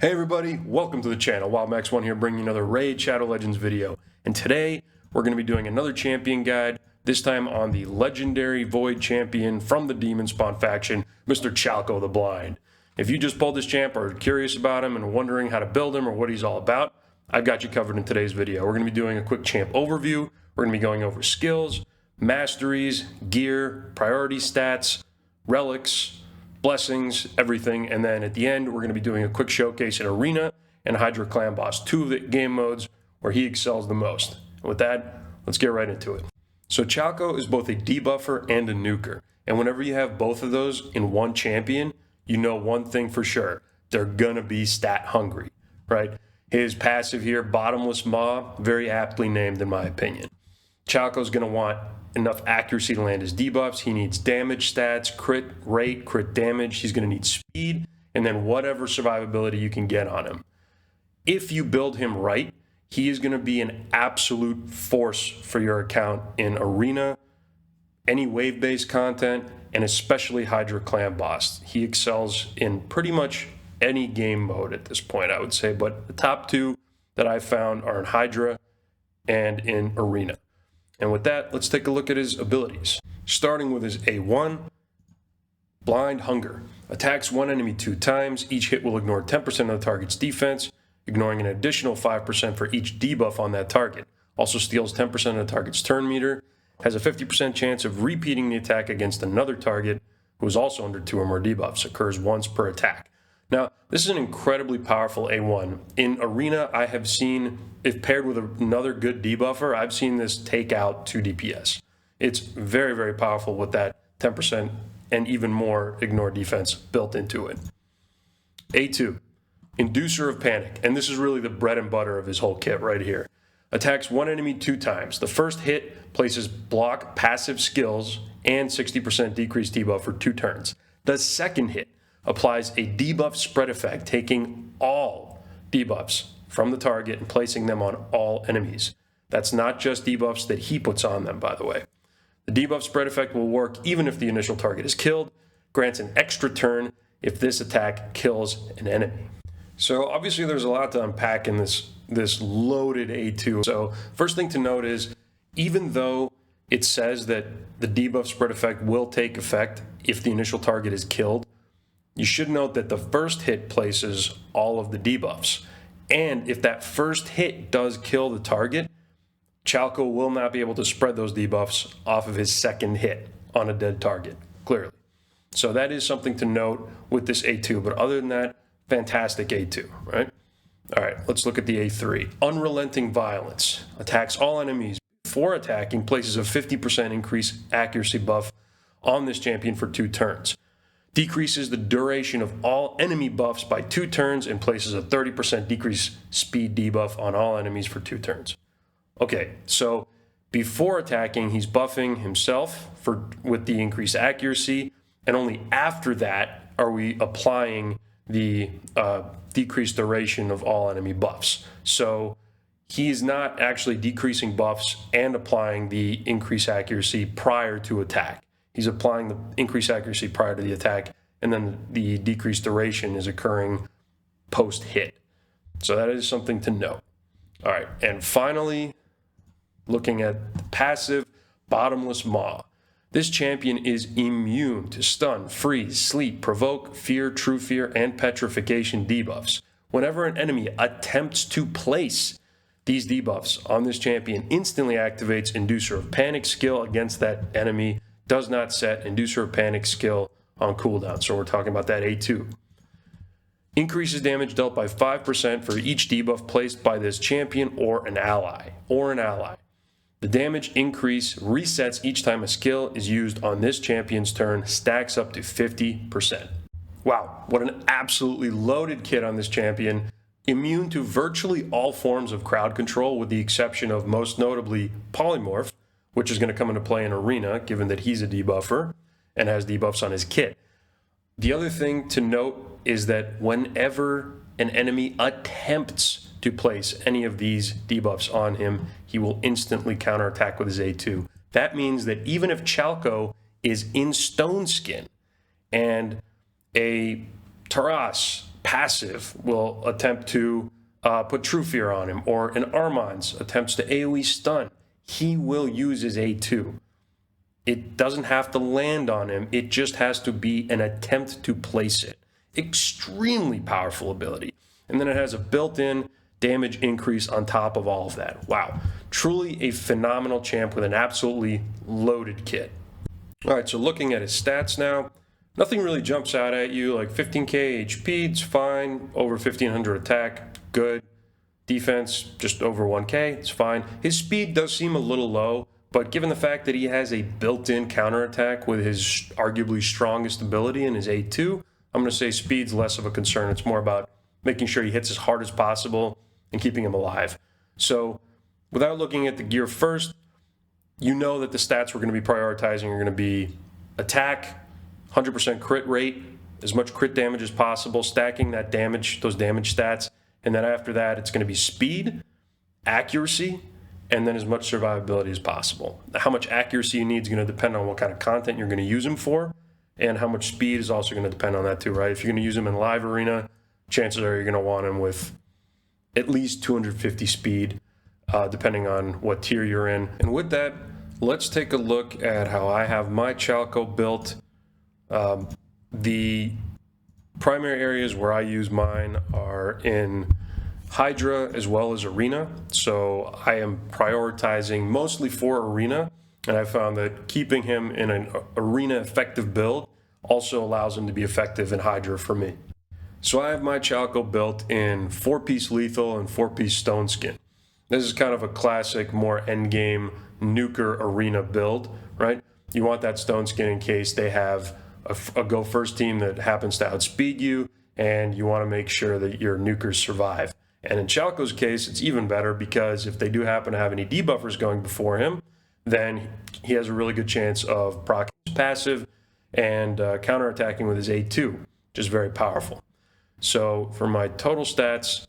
Hey everybody, welcome to the channel. WildMax1 here, bringing you another Raid Shadow Legends video. And today, we're going to be doing another champion guide, this time on the legendary Void champion from the Demon Spawn faction, Mr. Chalco the Blind. If you just pulled this champ or are curious about him and wondering how to build him or what he's all about, I've got you covered in today's video. We're going to be doing a quick champ overview, we're going to be going over skills, masteries, gear, priority stats, relics, blessings, everything, and then at the end we're going to be doing a quick showcase in Arena and Hydra Clan Boss, two of the game modes where he excels the most. And with that, let's get right into it. So Chalco is both a debuffer and a nuker, and whenever you have both of those in one champion, you know one thing for sure: they're gonna be stat hungry, right? His passive here, Bottomless Maw, very aptly named in my opinion. Chalco's gonna want enough accuracy to land his debuffs. He needs damage stats, crit rate, crit damage. He's going to need speed, and then whatever survivability you can get on him. If you build him right, he is going to be an absolute force for your account in Arena, any wave-based content, and especially Hydra Clan Boss. He excels in pretty much any game mode at this point, I would say, but the top two that I've found are in Hydra and in Arena. And with that, let's take a look at his abilities. Starting with his A1, Blind Hunger. Attacks one enemy 2 times. Each hit will ignore 10% of the target's defense, ignoring an additional 5% for each debuff on that target. Also steals 10% of the target's turn meter. Has a 50% chance of repeating the attack against another target who is also under 2 or more debuffs. Occurs once per attack. Now, this is an incredibly powerful A1. In Arena, I have seen, if paired with another good debuffer, I've seen this take out 2 DPS. It's very, very powerful with that 10% and even more ignore defense built into it. A2, Inducer of Panic, and this is really the bread and butter of his whole kit right here. Attacks one enemy 2 times. The first hit places block passive skills and 60% decreased debuff for 2 turns. The second hit applies a debuff spread effect, taking all debuffs from the target and placing them on all enemies. That's not just debuffs that he puts on them, by the way. The debuff spread effect will work even if the initial target is killed, grants an extra turn if this attack kills an enemy. So obviously there's a lot to unpack in this loaded A2. So first thing to note is, even though it says that the debuff spread effect will take effect if the initial target is killed, you should note that the first hit places all of the debuffs. And if that first hit does kill the target, Chalco will not be able to spread those debuffs off of his second hit on a dead target, clearly. So that is something to note with this A2. But other than that, fantastic A2, right? All right, let's look at the A3. Unrelenting Violence. Attacks all enemies. Before attacking, places a 50% increase accuracy buff on this champion for 2 turns. Decreases the duration of all enemy buffs by 2 turns and places a 30% decrease speed debuff on all enemies for 2 turns. Okay, so before attacking, he's buffing himself with the increased accuracy, and only after that are we applying the decreased duration of all enemy buffs. So he's not actually decreasing buffs and applying the increased accuracy prior to attack. He's applying the increased accuracy prior to the attack, and then the decreased duration is occurring post-hit. So that is something to note. All right, and finally, looking at the passive, Bottomless Maw. This champion is immune to stun, freeze, sleep, provoke, fear, true fear, and petrification debuffs. Whenever an enemy attempts to place these debuffs on this champion, instantly activates Inducer of Panic skill against that enemy. Does not set Inducer of Panic skill on cooldown. So we're talking about that A2. Increases damage dealt by 5% for each debuff placed by this champion or an ally. The damage increase resets each time a skill is used on this champion's turn, stacks up to 50%. Wow, what an absolutely loaded kit on this champion. Immune to virtually all forms of crowd control, with the exception of most notably Polymorph, which is going to come into play in Arena, given that he's a debuffer and has debuffs on his kit. The other thing to note is that whenever an enemy attempts to place any of these debuffs on him, he will instantly counterattack with his A2. That means that even if Chalco is in Stone Skin and a Taras passive will attempt to put True Fear on him, or an Armand's attempts to AoE stun, he will use his A2. It doesn't have to land on him. It just has to be an attempt to place it. Extremely powerful ability. And then it has a built-in damage increase on top of all of that. Wow. Truly a phenomenal champ with an absolutely loaded kit. All right, so looking at his stats now, nothing really jumps out at you. Like 15k HP, it's fine. Over 1500 attack, good. Defense, just over 1k, it's fine. His speed does seem a little low, but given the fact that he has a built-in counterattack with his arguably strongest ability in his A2, I'm going to say speed's less of a concern. It's more about making sure he hits as hard as possible and keeping him alive. So without looking at the gear first, you know that the stats we're going to be prioritizing are going to be attack, 100% crit rate, as much crit damage as possible, stacking that damage, those damage stats. And then after that, it's going to be speed, accuracy, and then as much survivability as possible. How much accuracy you need is going to depend on what kind of content you're going to use him for, and how much speed is also going to depend on that too, right? If you're going to use him in live arena, chances are you're going to want him with at least 250 speed, depending on what tier you're in. And with that, let's take a look at how I have my Chalco built. The primary areas where I use mine are in Hydra as well as Arena. So I am prioritizing mostly for Arena, and I found that keeping him in an Arena effective build also allows him to be effective in Hydra for me. So I have my Chalco built in 4-piece lethal and 4-piece stone skin. This is kind of a classic, more endgame nuker Arena build, right? You want that stone skin in case they have a go first team that happens to outspeed you, and you want to make sure that your nukers survive. And in Chalco's case, it's even better, because if they do happen to have any debuffers going before him, then he has a really good chance of proccing his passive and counterattacking with his A2, which is very powerful. So for my total stats,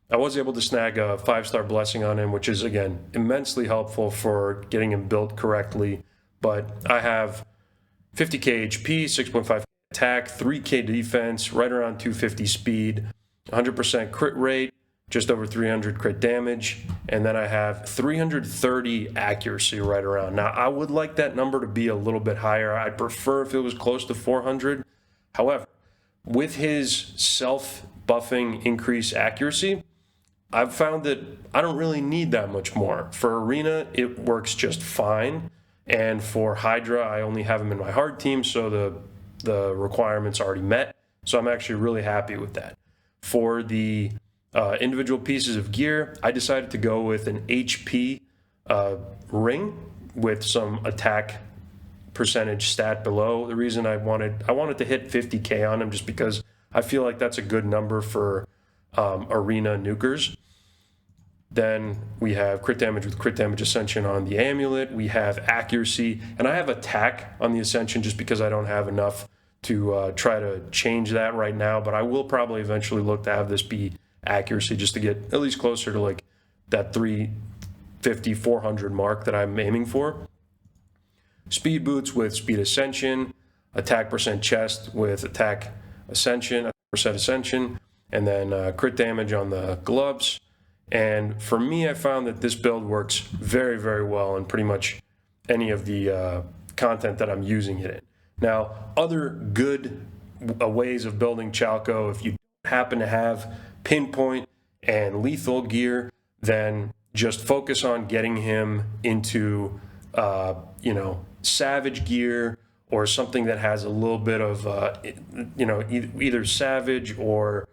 I was able to snag a 5-star blessing on him, which is, again, immensely helpful for getting him built correctly. But I have 50k HP, 6.5 attack, 3k defense, right around 250 speed, 100% crit rate, just over 300 crit damage, and then I have 330 accuracy right around. Now, I would like that number to be a little bit higher. I'd prefer if it was close to 400. However, with his self-buffing increased accuracy, I've found that I don't really need that much more. For Arena, it works just fine. And for Hydra, I only have him in my hard team, so the requirements are already met. So I'm actually really happy with that. For the individual pieces of gear, I decided to go with an HP ring with some attack percentage stat below. The reason I wanted to hit 50k on him, just because I feel like that's a good number for Arena nukers. Then we have crit damage with crit damage ascension on the amulet. We have accuracy, and I have attack on the ascension just because I don't have enough to try to change that right now. But I will probably eventually look to have this be accuracy, just to get at least closer to like that 350, 400 mark that I'm aiming for. Speed boots with speed ascension, attack percent chest with attack ascension, percent ascension, and then crit damage on the gloves. And for me, I found that this build works very, very well in pretty much any of the content that I'm using it in. Now, other good ways of building Chalco, if you happen to have pinpoint and lethal gear, then just focus on getting him into, savage gear, or something that has a little bit of, either savage or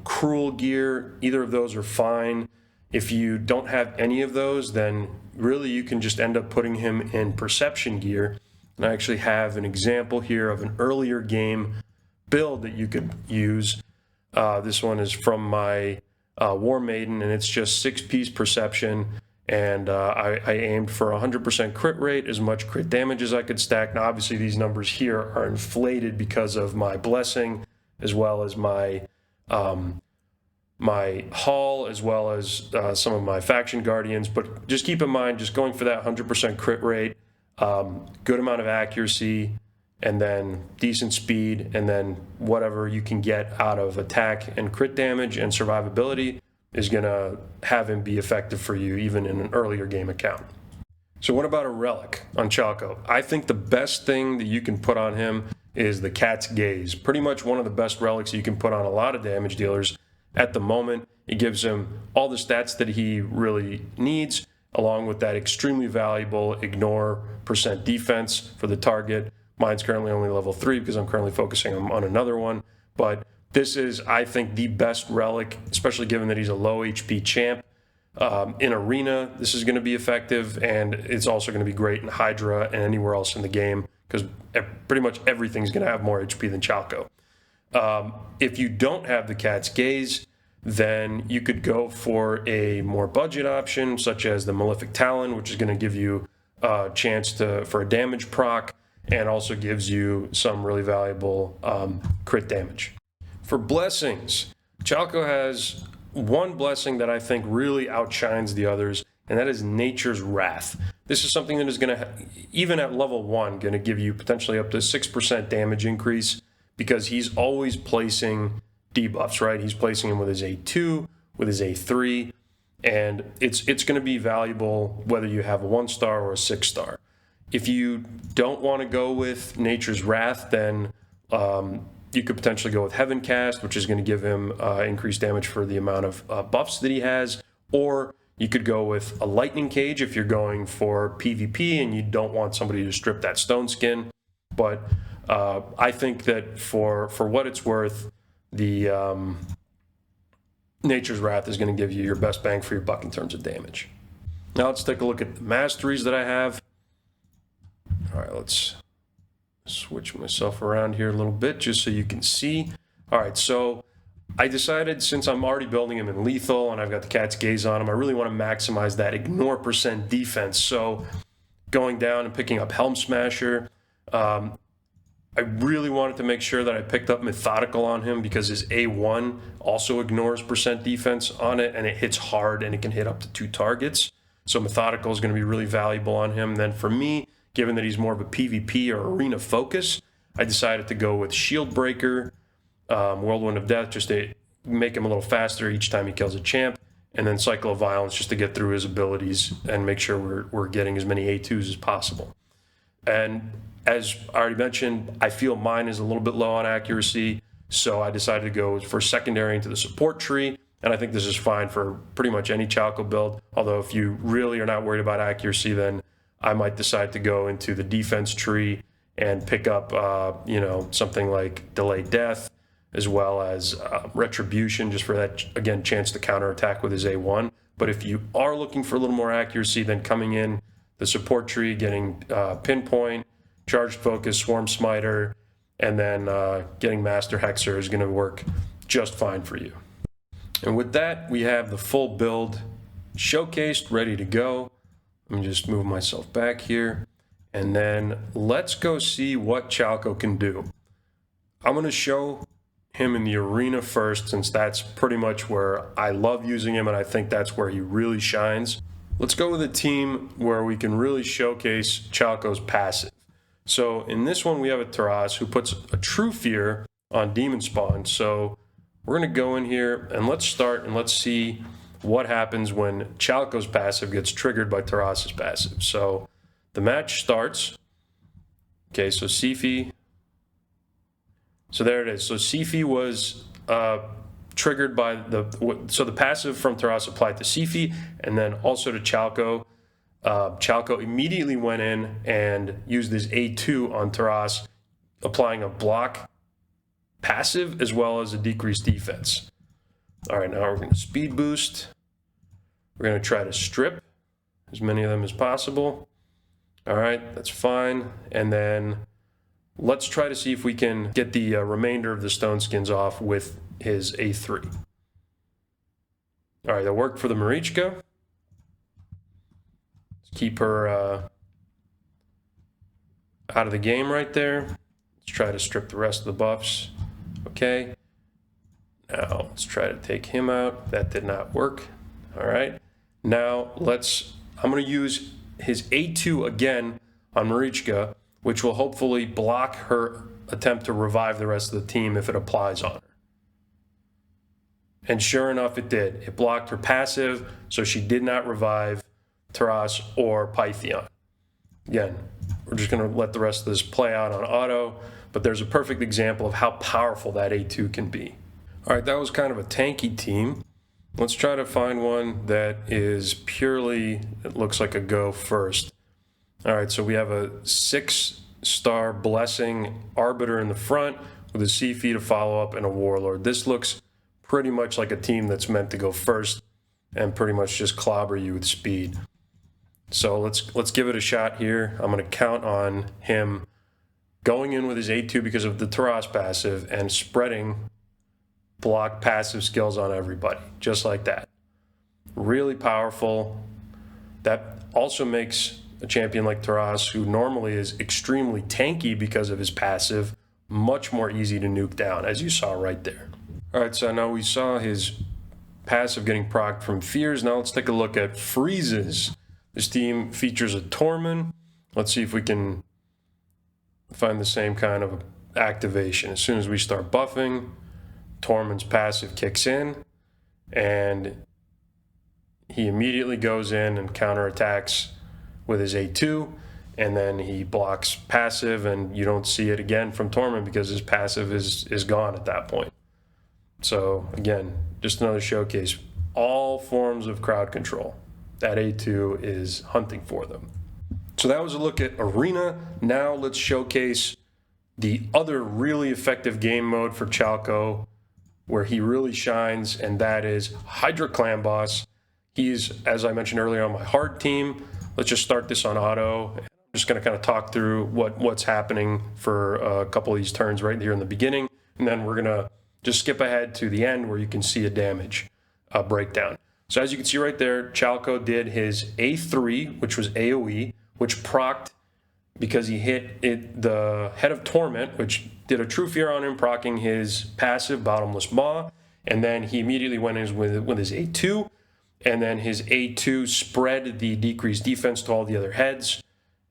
cruel gear. Either of those are fine. If you don't have any of those, then really you can just end up putting him in perception gear. And I actually have an example here of an earlier game build that you could use. This one is from my War Maiden, and it's just 6-piece perception. And I aimed for 100% crit rate, as much crit damage as I could stack. Now, obviously, these numbers here are inflated because of my blessing, as well as my my haul, as well as some of my faction guardians. But just keep in mind, just going for that 100% crit rate, good amount of accuracy, and then decent speed, and then whatever you can get out of attack and crit damage and survivability is going to have him be effective for you even in an earlier game account. So what about a relic on Chalco? I think the best thing that you can put on him is the Cat's Gaze. Pretty much one of the best relics you can put on a lot of damage dealers at the moment. It gives him all the stats that he really needs, along with that extremely valuable ignore % defense for the target. Mine's currently only level 3 because I'm currently focusing on another one. But this is, I think, the best relic, especially given that he's a low HP champ. In Arena, this is going to be effective, and it's also going to be great in Hydra and anywhere else in the game because pretty much everything's going to have more HP than Chalco. If you don't have the Cat's Gaze, then you could go for a more budget option, such as the Malefic Talon, which is going to give you a chance for a damage proc, and also gives you some really valuable crit damage. For blessings, Chalco has one blessing that I think really outshines the others, and that is Nature's Wrath. This is something that is going to, even at level 1, going to give you potentially up to 6% damage increase because he's always placing debuffs, right? He's placing them with his A2, with his A3, and it's going to be valuable whether you have a 1-star or a 6-star. If you don't want to go with Nature's Wrath, then you could potentially go with Heaven Cast, which is going to give him increased damage for the amount of buffs that he has, or you could go with a Lightning Cage if you're going for PvP and you don't want somebody to strip that stone skin. But I think that for what it's worth, the Nature's Wrath is going to give you your best bang for your buck in terms of damage. Now let's take a look at the Masteries that I have. All right, let's switch myself around here a little bit just so you can see. All right, so I decided since I'm already building him in lethal and I've got the Cat's Gaze on him, I really want to maximize that ignore % defense. So going down and picking up Helm Smasher, I really wanted to make sure that I picked up Methodical on him because his A1 also ignores % defense on it, and it hits hard and it can hit up to 2 targets. So Methodical is going to be really valuable on him. Then for me, given that he's more of a PvP or arena focus, I decided to go with Shield Breaker, Whirlwind of Death, just to make him a little faster each time he kills a champ, and then Cycle of Violence just to get through his abilities and make sure we're getting as many A2s as possible. And as I already mentioned, I feel mine is a little bit low on accuracy, so I decided to go for secondary into the support tree, and I think this is fine for pretty much any Chalco build, although if you really are not worried about accuracy, then I might decide to go into the defense tree and pick up, something like Delayed Death, as well as Retribution, just for that, again, chance to counterattack with his A1. But if you are looking for a little more accuracy, then coming in the support tree, getting Pinpoint, Charged Focus, Swarm Smiter, and then getting Master Hexer is going to work just fine for you. And with that, we have the full build showcased, ready to go. Let me just move myself back here, and then let's go see what Chalco can do. I'm going to show him in the arena first, since that's pretty much where I love using him, and I think that's where he really shines. Let's go with a team where we can really showcase Chalco's passive. So in this one, we have a Taras who puts a True Fear on Demon Spawn. So we're going to go in here, and let's start, and let's see what happens when Chalco's passive gets triggered by Taras's passive. So the match starts. Okay, so Sifi. So there it is. So Sifi was triggered by the passive from Taras applied to Sifi and then also to Chalco. Chalco immediately went in and used his A2 on Taras, applying a block passive as well as a decreased defense. All right, now we're going to speed boost. We're going to try to strip as many of them as possible. All right, that's fine. And then let's try to see if we can get the remainder of the stone skins off with his A3. All right, that worked for the Marichka. Let's keep her out of the game right there. Let's try to strip the rest of the buffs. Okay. Now let's try to take him out. That did not work. All right. Now I'm going to use his A2 again on Marichka which will hopefully block her attempt to revive the rest of the team if it applies on her. And sure enough, it did. It blocked her passive, so she did not revive Taras or Pythion. Again, we're just going to let the rest of this play out on auto, but there's a perfect example of how powerful that A2 can be. All right, that was kind of a tanky team. Let's try to find one that is purely, it looks like a go first. All right, so we have a 6-star Blessing Arbiter in the front with a Siphi to follow up and a Warlord. This looks pretty much like a team that's meant to go first and pretty much just clobber you with speed. So let's give it a shot here. I'm going to count on him going in with his A2 because of the Taras passive and spreading block passive skills on everybody, just like that. Really powerful. That also makes a champion like Taras, who normally is extremely tanky because of his passive, much more easy to nuke down, as you saw right there. All right, so now we saw his passive getting procced from Fears. Now let's take a look at Freezes. This team features a Torment. Let's see if we can find the same kind of activation. As soon as we start buffing, Torment's passive kicks in, and he immediately goes in and counterattacks with his A2, and then he blocks passive, and you don't see it again from Torment because his passive is gone at that point. So again, just another showcase. All forms of crowd control. That A2 is hunting for them. So that was a look at Arena. Now let's showcase the other really effective game mode for Chalco, where he really shines, and that is Hydra Clan Boss. He's, as I mentioned earlier, on my hard team. Let's just start this on auto. I'm just going to kind of talk through what's happening for a couple of these turns right here in the beginning, and then we're going to just skip ahead to the end where you can see a damage breakdown. So as you can see right there, Chalco did his A3, which was AoE, which procced because he hit the Head of Torment, which did a True Fear on him, proccing his passive Bottomless Maw, and then he immediately went in with his A2, and then his A2 spread the decreased defense to all the other heads,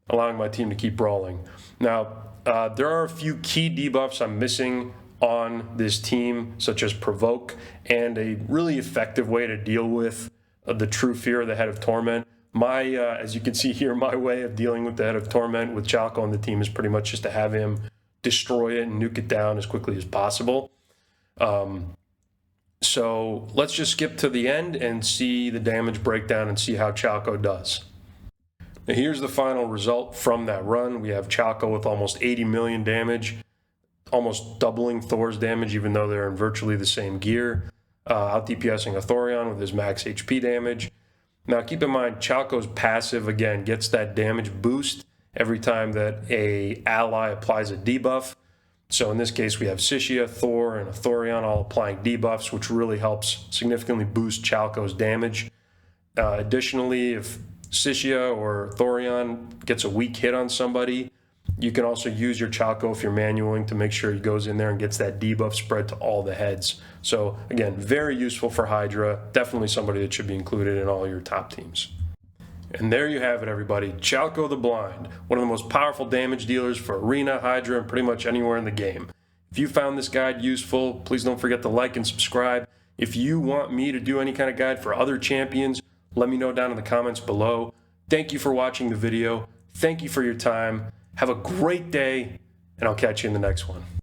allowing my team to keep brawling. Now, there are a few key debuffs I'm missing on this team, such as Provoke, and a really effective way to deal with the True Fear of the Head of Torment. As you can see here, my way of dealing with the Head of Torment with Chalco on the team is pretty much just to have him destroy it and nuke it down as quickly as possible. So let's just skip to the end and see the damage breakdown and see how Chalco does. Now here's the final result from that run. We have Chalco with almost 80 million damage, almost doubling Thor's damage, even though they're in virtually the same gear, out DPSing a Thorion with his max HP damage. Now keep in mind, Chalco's passive, again, gets that damage boost every time that a ally applies a debuff. So in this case, we have Sishia, Thor, and a Thorion all applying debuffs, which really helps significantly boost Chalco's damage. Additionally, if Sishia or Thorion gets a weak hit on somebody, you can also use your Chalco if you're manualing to make sure he goes in there and gets that debuff spread to all the heads. So again, very useful for Hydra. Definitely somebody that should be included in all your top teams. And there you have it, everybody. Chalco the Blind, one of the most powerful damage dealers for Arena, Hydra, and pretty much anywhere in the game. If you found this guide useful, please don't forget to like and subscribe. If you want me to do any kind of guide for other champions, let me know down in the comments below. Thank you for watching the video. Thank you for your time. Have a great day, and I'll catch you in the next one.